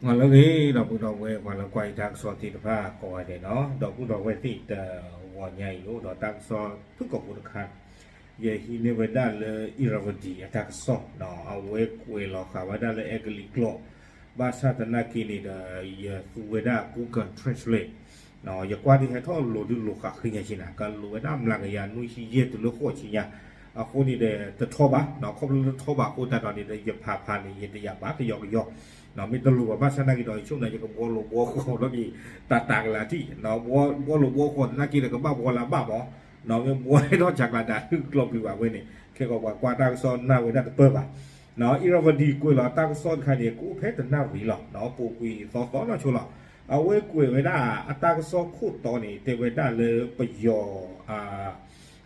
งานแล้วนี้ดอกบุดอกเววันละไกวทางสอติภาก่อยเด้เนาะดอกบุดอกเวที่แต่หัวใหญ่อยู่ดอกทางสอทุกกบุคันเยฮีเนเวดาเลยอิราวดีทางสอเนาะเอาเวกเวลอค่ะว่าได้เลยเอกลิกโลบาสาตนากินีเดยสุเวดา Google Translate เนาะอย่ากว่าที่ให้ท่อโหลดดูโลกะขึ้นอย่างชินะกันโหลดน้ำลังยานุชิเยตุโลโคชิยาคนนี้เดจะทบะเนาะเขาทบะคนแต่ตอนนี้เดยพาพานี่เยตยาบะก็ยอกยอกเนาะมีตลูกว่าชนะกี่ดอยช่วงไหนจะกับวัวโลวัวคนแล้วกี่ต่างละที่เนาะวัวโลวัวคนนักกีฬาก็บ้าวัวละบ้าบ่เนาะวัวให้นอกจากละดาคือกลบดีกว่าเว้ยนี่แค่ก็ว่ากว่าตั้งซ้อนหน้าเว้ยน่าจะเปิดป่ะเนาะอิราวดีกุยหล่อตั้งซ้อนใครเนี่ยกูเพชรหน้าหวีหล่อเนาะปูกุยซ้อนน่าชัวร์หล่อเอาเว้ยกุยเวด้าอัตตั้งซ้อนคู่ตอนนี้เทเวด้าเลยประโย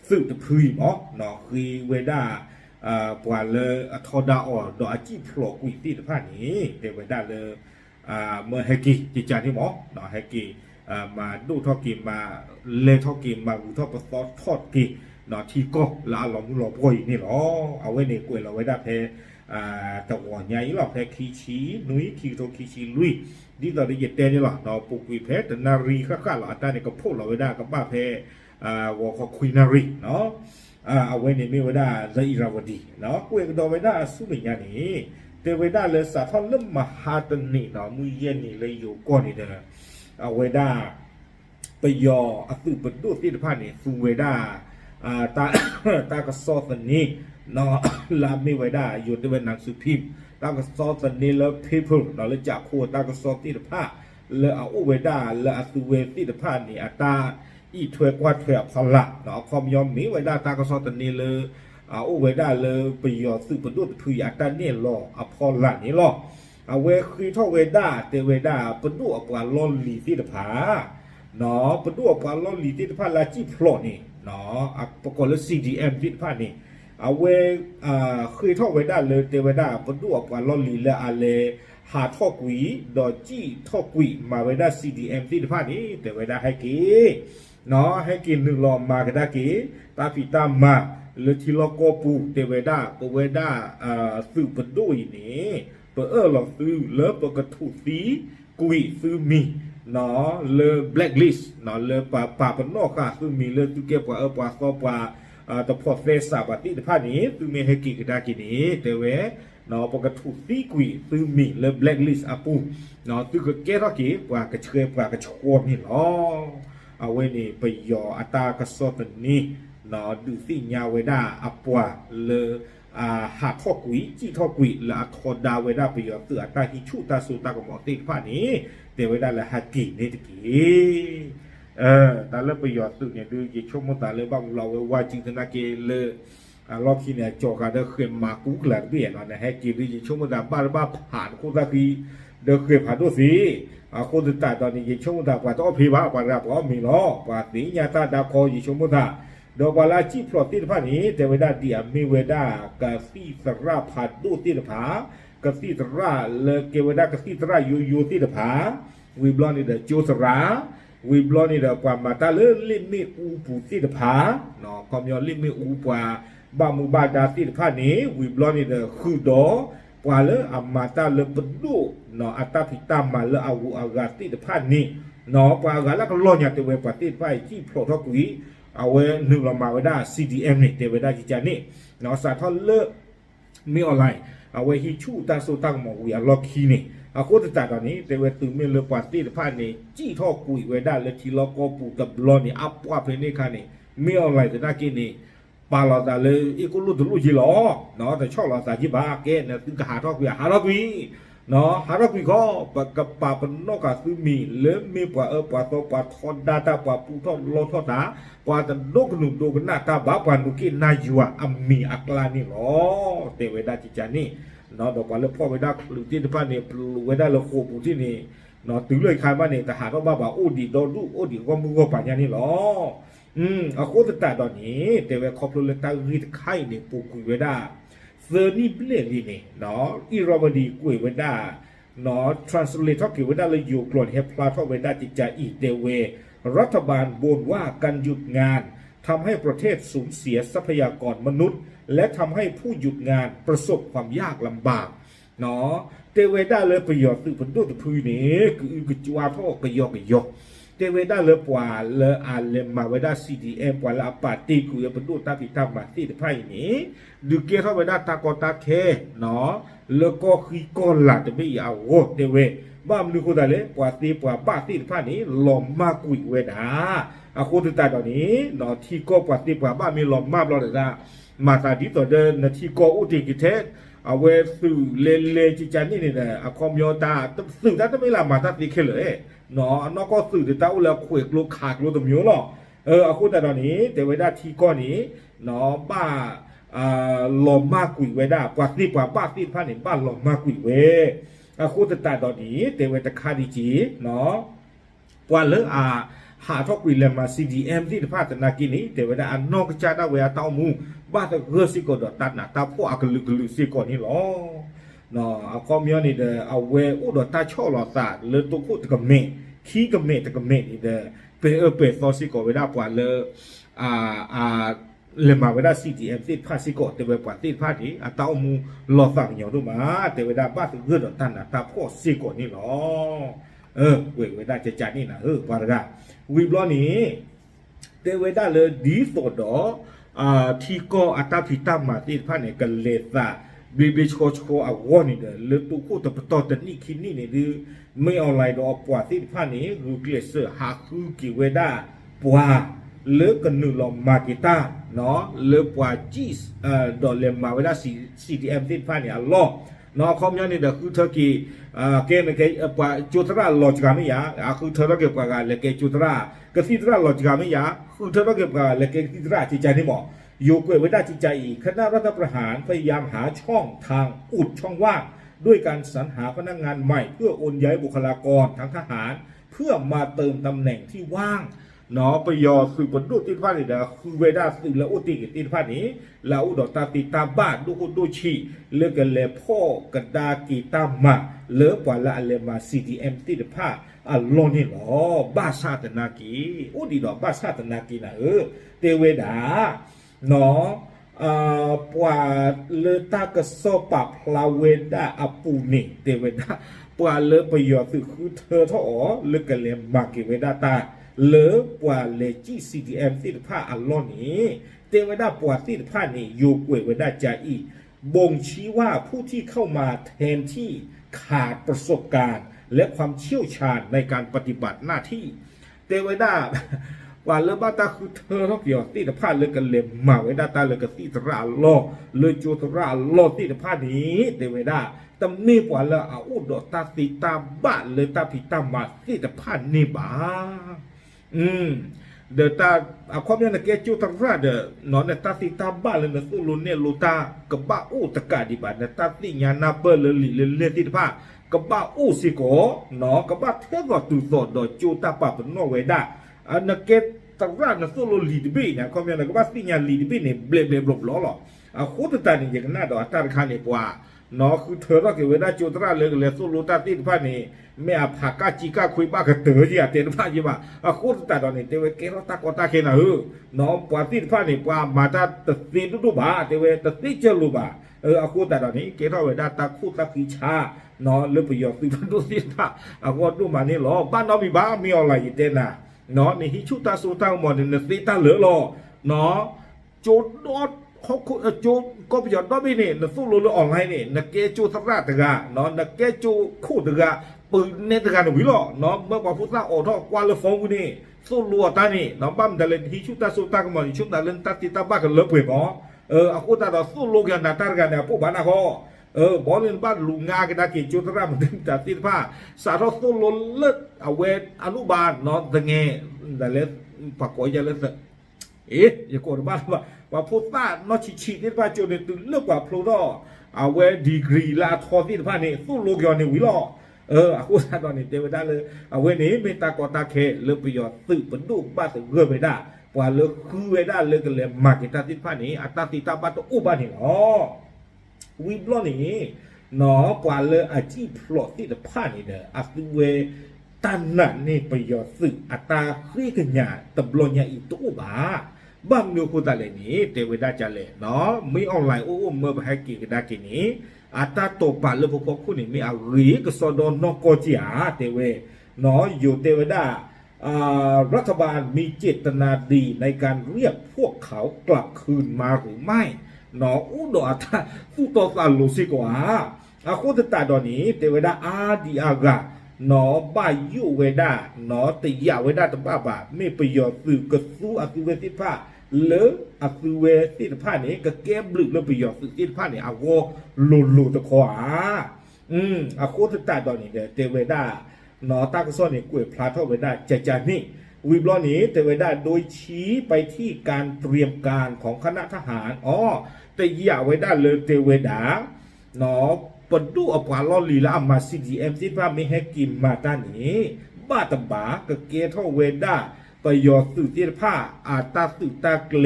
สืบตะพือหมอเนาะคือเวด้าปว่าเลยทอดาออดอจีพลกุยตีตะพานี้เทเวด้าเลยเมื่อเฮกิจิจานี่หมอเนาะเฮกิมาดูทอกิมาเลทอกิมาดูทอปสทอดกิเนาะที่ก็ละหลอมหลอมอยนี่หรอเอาไว้ในกล้วยเราไว้ได้เพตะวันใหญ่หรอเพคีชีนุ้ยคีโตคีชีลุยดีต่อได้เย็ดเต้นี่หรอเนาะปุกุยเพแต่นารีข้าหล่อตาเนี่ยก็พูดเราไว้ได้กับบ้าเพวอลคุยนารีเนาะเอาไว้ในไม่ไว้ได้ใจอิราวดีเนาะกล้วยก็ดอไว้ได้สุดอย่างนี้เตไว้ได้เลยสาทอนเริ่มมหาตันนี่เนาะมือเย็นนี่เลยอยู่ก้อนนี่เด้อเอาไว้ได้ไปยออสุปดูติดผ้านี่สูไว้ได้ตากระซอสันนี้เนาะลาไม่ไว้ได้อยู่ในหนังสือพิมพ์ตากระซอสันนี้แล้วพีเพิลเนาะเลยจากโคตากระซอติดผ้าเลยเอาไว้ได้เลยอสุเวติดผ้านี่อัตาอีถวยกว่าถวยพละเนาะความยอมมีไว้ได้ตากระซอสันนี้เลยเอาไว้ได้เลยไปยอสืบประดุษพืออัตาเนี่ยรออพอละนี่รอเอาเวคือท่อเวด้าเตเวด้าประดุษกว่าลอลีติดผ้าเนาะประดุษกว่าลอลีติดผ้าลาจีพลอนี่เนาะประกอบแล้ว CDM ติดผ้านี่เอาเวคือท่อเวด้าเลยเตเวด้าประดุษกว่าลอลีและอะไรหาท่อกุยดอจี้ท่อกุยมาเวด้า CDM ติดผ้านี่เตเวด้าให้กี่เนาะให้กินหนึ่งลอมมาก็ได้กี่ตาผีตามมาหรือที่เราโกปูเตเวด้าปเวด้าซื้อประดุยนี่เปิดหลอกซื้อเลิฟปกระถูสีกุยซื้อมีเนาะเลแบล็คลิสต์เนาะเลป่าปนอกค่ะซื้อมีเลตุเก็บกว่าป่าซอป่าตะพอเฟสาบติดผ้านี้ซื้อมีให้กี่ก็ได้กี่นี้เตเวเนาะปกระถูสีกุยซื้อมีเลแบล็คลิสต์อาปูเนาะซื้อก็เกล้ากี่ป่ากระเชยป่ากระชวมนี่เนาะเอาไว้นี่ไปยออัตากระสอบนี้เนาะดูสิยาเวด้าอัปวาเลหาท่อกุยจี้ท่อกุยและทอดาเวด้าไปยอเตือตาฮิชูตาสูตากระหมอติดผ้านี้เตเวด้าและฮักกี้นี่ตะกี้ตาเลิกไปยอตึกเนี่ยดูยิ่งชมมตาเลยบ้างเราว่าจริงๆนะเกเลยรอบที่เนี่ยจอกันเดินเคยมากุ๊กหลังเบี้ยเนาะนะฮักกี้ดูยิ่งชมมตาบ้าผ่านคนตาพีเดินเคยผ่านด้วยสิคนตื่นตาตอนนี้ยิ่งชมมตาว่าต้องพิพากษาว่าก็มีเนาะว่าสีญาตาดาคอยิ่งชมมตาดอกบาลาจีพลอติดผ้านี้แต่เวลาเดียมีเวดากะซีสระผัดดูติดผากะซีสระเลเกเวดากะซีสระยูติดผาวิบลอนี่เดจูสระวิบลอนี่เดความมาตาเลลิมิอูปูติดผาเนาะความยอลิมิอูปว่าบามูบาดาติดผ้านี้วิบลอนี่เดคือดอปว่าเลอามาตาเลปดูเนาะอัตตาพิตามาเลอาวูอากาติดผ้านี้เนาะปว่ากาแล้วก็ลอยอย่างตัวเวปติดผ้าที่พลอทกุยเอาไว้หนึ่งเรามาไว้ได้ CDM นี่เดี๋ยวไว้ได้จีจานี่เนาะสาทอนเลิกมีออนไลน์เอาไว้ฮิชูตาโซตังหมอวิอาล็อกคีนี่เอาโคตรจ่าตอนนี้เดี๋ยวไว้ตื่นเมื่อเลือกปาร์ตี้ผ่านนี่จี้ท่อกุยไว้ได้เลยทีล็อกก็ปูกับบลอนี่อัพว่าเพลนี่ค่ะนี่มีออนไลน์จะน่ากินนี่ปาเราแต่เลยอีกคนรู้ตัวรู้จีหรอเนาะแต่ชอบเราแต่จีบ้าเกนเนี่ยตึงกหาท่อกุยหาท่อกุยเนาะหาเราคุยก็ปะกับปะปนนอกกับซื้อมีเริ่มมีปะปะตัวปะทอดดาตาปะปูทอดโลทอดนะปะแต่โลกหนุ่มโลกหน้าตาบ้าปะนุกินนายัวอัมมีอักลานี่หรอเตเวดาจิจานี่เนาะดอกปะเลือพ่อเวดาหรือที่ที่เนี่ยเวดาเราโคปูที่นี่เนาะถึงเลยใครมาเนี่ยแต่หาต้องบ้าโอดีโดดูโอดีก็มือก็ปัญญานี่หรอเอาโคตรแต่ตอนนี้เตเวคอปโลเลตารีดไข่เนี่ยปูกุยเวดาเซอร์นี่เปลี่ยนดีเนี่ยเนาะอิราวดีกุยเวดาเนาะ translate ที่เวลาเราอยู่กลอนเฮปลาทเวลาจิตใจอีเดเวรัฐบาลบ่นว่าการหยุดงานทำให้ประเทศสูญเสียทรัพยากรมนุษย์และทำให้ผู้หยุดงานประสบความยากลำบาก เนาะเตเวด้าเลยประโยชน์สื่อผลตัวตะพื้นนี่คือจัวพ่อกยกเตเวด้าเลยปว่าเลยอ่านเลยมาเวด้า CDM ปว่าละปาติกูยผลตัวตาพิตามาที่ตะไพ่นี้ดูเกี่ยวกับเวด้าตากอตาเคเนาะแล้วก็คือก้อนหลักจะไม่ยาวโอ้เตเวบ้ามดูคนใดเลยปว่าตีปว่าป้าที่ตะไพ่นี้หลอมมากกุยเวด้าอาคนตื่นตาตอนนี้เนาะที่ก็ปว่าตีปว่าบ้ามีหลอมมากรอเลยนะมาตาดีต่อเดินนาทีก็อุติกิเทศเอาเวสื่อเลจิจันนี่เนี่ยอะคอมโยตาสื่อนั้นไม่ละมาตัดดีแค่เลยเนาะนอกก็สื่อแต่ตาอุละขวกลูกขาดลูกตัวမျိုးหรอเอาคุณแต่ตอนนี้แต่เวลาที่ก้อนนี้เนาะบ้าหลอมมากกุยเวด้าปว่าที่ปว่าบ้าที่ผ่านเห็นบ้าหลอมมากกุยเวคุณแต่ตอนนี้แต่เวลาคาดีจีเนาะปว่าเลิกหาทอกวิลเลมา CDM ที่ผ่านแต่นากินี้แต่เวลาอันนอกจากนั้นเวลาเต้ามูบ้าแต่เรือสิกอดตัดหน้าตาพวกอักลึกสิกอนี่หรอเนาะเอาคอมยอนี่เด้อเอาเวอุดตาช่อหลอดตาเลยตัวพูดกับเมขี้กับเมตกับเมนี่เด้อเป็นซอสิกอเวลาปว่าเลยเลมาเวลา CDM ที่ผ่านสิกอแต่เวลาปว่าที่ผ่านนี้เต้ามูหลอดสั่งเหนียวดูมาแต่เวลาบ้าแต่เรือตัดหน้าตาพวกสิกอนี่หรอเวลาจะจ่ายนี่นะปาระกาวิบล้อนี้เตเวด้าเลยดีสดดอที่ก็อัตราพิตามาที่ผ่านเนี่ยกันเลสาบีโชอาวอนี่เด้อเลยตุกูตะปตอแต่นี่คิดนี่เนี่ยดื้อไม่เอาอะไรดอกปว่าที่ผ่านนี้รูเกลเซอร์หาคือกิเวด้าปว่าเลิกกันหนึ่งลอมากิตาเนาะเลิกปว่าจีสดอลเลมมาเวลาCDMที่ผ่านเนี่ยล้อเนาะคอมยันนี่เด้อคือเทอร์กีเกณฑ์เกย์ปว่าจุดระลอจิกาไม่ยาคือเธอต้องเก็บปว่ากันเลยเกจุดระก็ที่ระลอจิกาไม่ยาคือเธอต้องเก็บปว่าเลยเกที่ระจิตใจนี่หมออยู่เกยไว้ได้จิตใจอีกคณะรัฐประหารพยายามหาช่องทางอุดช่องว่างด้วยการสรรหาพนักงานใหม่เพื่อโอนย้ายบุคลากรทางทหารเพื่อมาเติมตำแหน่งที่ว่างเนาะไปยอสื่อผลดูติดพันนี่เด้อคือเวด้าสื่อแล้วอุติกิติดพันนี้แล้วอุดตาติตาบ้านดูคนดูชีเลือกกันเลยพ่อกระดากีตามาเลือกว่าละอะไรมา CDM ติดผ้าลอนี่หรอบ้าชาตนากีอุดีดอกบ้าชาตนากีนะเตเวดาเนาะปว่าเลตากระสอบปับลาเวดาอปูนี่เตเวดาปว่าเลประโยชน์คือเธอท่อเลือกกันเลยมากิเวดาตาเลือกว่าเลจี CDM ติดผ้าลอนี้เตเวดาปว่าติดผ้านี่อยู่กวยเวดาจาอีบ่งชี้ว่าผู้ที่เข้ามาแทนที่ขาดประสบการณ์และความเชี่ยวชาญในการปฏิบัติหน้าที่เตเวดาว่าเลบ้าตาคือเธอต้องเกี่ยวที่ตะพาเลยกันเลยมาเวดาตาเลยกันที่ตระลอเลยจูตระลอที่ตะพานี้เตเวดาตำนี้ว่าเลยเอาอุดตาติตาบ้าเลยตาพิตามาที่ตะพานี่บ้าเดตาเอาความยังนักเกจูตระเดนอนตาติตาบ้าเลยนะสู้ลุนเนี่ยลูตากบ้าอุตกาดิบาตาติญาณาเบลเลยที่ตะพากบ้าอุสิโกเนาะกบ้าเทวตุโสดจูตาปะเป็นโนเวดานักเก็ตตระนักสู้ลีดบีเนี่ยเขาเรียกนักว่าสิ่งอย่างลีดบีเนี่ยเบลบลบล้อหรอคู่ตัวตาเนี่ยอย่างนั้นดอกตาคันเนี่ยว่าเนาะคือเธอเราเกิดเวลาจูตระเลยสู้ลูตาติดผ้านี่ไม่อาผักกาจิก้าคุยบ้ากับเต๋อจีอ่ะเต๋อผ้าจีบ้าคู่ตัวตาตอนนี้เต๋อเกล้าตากอตาเข็นเนาะปวดติดผ้านี่ว่ามาตาตัดตีดูบ้าเต๋อตัดตีเจลูบ้าคู่ตาตอนนี้เกล้าเวลาตาคู่ตาขีชาเนาะเลือกประโยชน์ที่ดูสิท่าคู่ดูมานี่หรอบ้านน้องมีบ้ามีอะไรอีเต้น่ะเนาะในฮิชุตาสูตาหมดในสิตาเหลือหรอเนาะโจดอดเขาโจก็ประโยชน์ด้อยนี่นะสู้รู้ออนไลน์นี่นักเกจูสระตะกะเนาะนักเกจูคู่ตะกะปืนเนตะกะหนุ่ยหรอเนาะเมื่อว่าพุทธะออกท่อกวาลฟงกูนี่สู้รู้ตานี่เนาะบ้ามแต่เล่นฮิชุตาสูตาก็หมดฮิชุตาเล่นตัดติตาบ้ากันเลิกเผยหมออากูตาเราสู้รู้กันนาตากันเนี่ยพวกบ้านนะเขาบอลเล่นบ้านลุงงากันได้กี่จุดระมันถึงจะติดผ้าสารพัดโลเลิศเอาเวอนุบาลเนาะตั้งไงแต่เล่นปากก้อยจะเล่นอย่าโกรธบ้านว่าพูดบ้านนอชิติดผ้าจุดเนี่ยตึงเลือกว่าพลูโตเอาเวดีกรีลาทอติดผ้านี่สู้โลกยอนในวิลออากูตอนนี้เดี๋ยวได้เลยเอาเวนี้เมตากอตาเคเลือกประโยชน์ตื่นบรรดุบ้านถึงเรื่อไปได้ว่าเลือกคือเวได้เลือกกันเลยมากิตาติดผ้านี้อัตตาติตาบ้านตัวอุบ้านนี่อ๋อวิบล้อนี้เนาะกว่าเลยอาชีพพลอที่จะผ่านนี่เด้ออัศเวตันนั่นนี่ประโยชน์สึกอัตราครีกันยาตบลอนยาอีตู้บ้ามีคนตาเลยนี้เทวดาจะเลยเนาะไม่ออนไลน์โอ้เมื่อไปให้กินกันได้กินนี้ อาตาโตปาเลพพคุณนี่มีอารีก็สอดอนกอจิอาเตเวเนาะอยู่เทวดารัฐบาลมีเจตนาดีในการเรียกพวกเขากลับคืนมาหรือไม่เนาะอุดอาตาสุโตซาลุสิกว่าอาโคตตาดอนี้เทวดาอาดีอากาเนาะบายุเวดาเนาะติยาเวดาตบ้าบาไม่ประโยชน์สื่อกระสู้อสุเวสิภาหรืออสุเวสิภาเนี่ยก็แก้บลึกแล้วประโยชน์สื่อสิภาเนี่ยอาโกลุตะขวาอาโคตตาดอนี้เทวดาเนาะตากซ้อนเนี่ยกวยพลาทเวดาใจนี่วิบล้อนี้เทวดาโดยชี้ไปที่การเตรียมการของคณะทหารแต่ยาเวดาเลยเทวดาเนาะปดูอปาลอลีละมาซีดีเอ็มซิพาไม่ให้กิมมาตานี้บ้าตบากเกทเวดาประโยชน์สื่อที่ผ้าอาตาสื่อตาเกล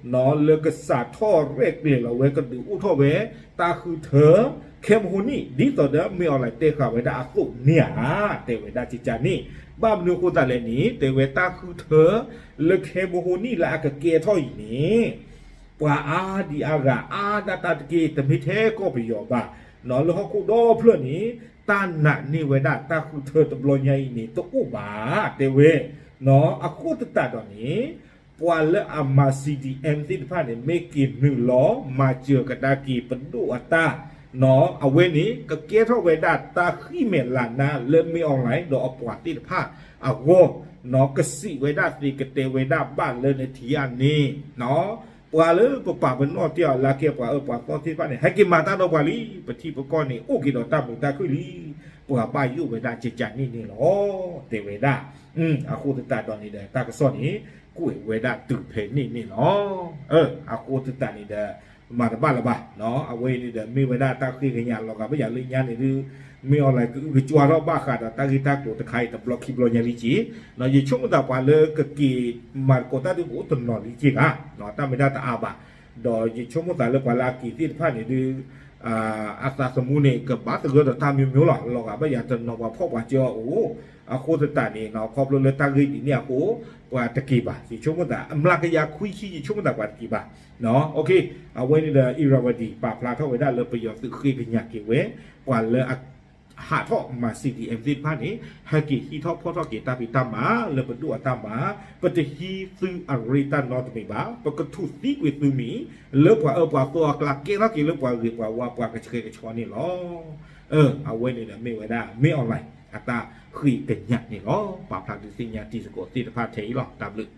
เนาะเลือกษาท่อเรกเกลเอาไว้ก็ดูอุทเวตาคือเธอเข้มหุนี่ดีต่อเดิมไม่อะไรเตะขาเวดาสุเนี่ยเตเวดาจิจานี่บ้ามือคุณตาเลนี้เตเวตาคือเธอเลือกเข้มหุนี่ละก็เกท่ออีนี้ปว่าอาดีอากาอาตาตาตะกีแต่ไม่เทก็ประโยชน์บ้านอนแล้วเขาคูดอเพื่อนนี้ตาหนักนี่เวดาตาคือเธอตบลอยใหญ่นี่ตัวอุบาเตเวเนาะอาคูตตาตอนนี้ปว่าเลอามาซีดีเอ็มที่ผ่านเนี่ยไม่กินหนึ่งล้อมาเจอกับดากีเป็นดูอัตตาเนาะเอาเวนี้ก็เกท่าเวดาตาขี้เมลานาเริ่มมีออนไลน์ดอกปวดที่ผ้าเอาโวเนาะก็สิเวดาสีกเตเวดาบ้านเลยในทีอันนี้เนาะปว่าเลยปป่าเป็นนอเตียลาเกียปว่าปว่าตอนที่ผ่านเนี่ยให้กินมาตาดอกวาลีปะที่ปก้อนนี่โอ้กินดอกตาบุตาคุยลีปว่าป้ายุเวดาจิจันนี่หรอเตเวดาอาคูตตาตอนนี้เด้อตากระสอนนี้กุ้ยเวดาตึกเพนนี่หรออาคูตตานี่เด้อมาแต่บ้านละบ้าเนาะเอาไว้นี่เดี๋ยวมีเวลาตาขี้ขยันเราก็ไม่อยากเล่นยันนี่คือมีอะไรคือจัวเราบ้าขาดตาขี้ตาโกตะไคร้แต่บล็อกคีบล็อกยันลิจิเนาะยิ่งช่วงตาปานเลยก็กี่มาโกตาดูโอ้ตัวนอนลิจิอ่ะเนาะตาไม่ได้ตาอาบะดอยิ่งช่วงตาเลยปาลากี่ที่ผ่านนี่ดูอาสาสมุนเนี่ยกับบ้าตะเกียบตามีมิวหรอเราก็ไม่อยากจะนอนว่าพ่อว่าเจ้าโอ้อาโคตตานี่เนาะครอบเลยตาขี้เนี่ยโอ้ว่าตะกี้บ่าสิช่วงตาอำลากยาคุยขี้ช่วงตาว่าตะกี้บ่าเนาะโอเคเอาไว้นี่เดออิราวดีปาพลาเท่าไว้ได้เลยประโยชน์คือขี้ขยันกี่เว้กว่าเลยหาท่อมาซีดีเอ็มซีผ่านนี้ให้กี่ฮีท่อพ่อท่อกี่ตาพิตามาเลยประดูตามาปฏิฮีซื้ออาริตันนอตมีบ้าปกติซีกวิตือมีเลิกว่าว่าตัวกลากเกล้ากี่เลิกว่าเรียกว่ากระเชยกระชอนี่หรอเอาไว้นี่เดอไม่ไว้ได้ไม่ออนไลน์อัตราขี้กันยักนี่หรอปาพลาดิสิญญาตีสกอตีตะพาเทยหรอตามลึก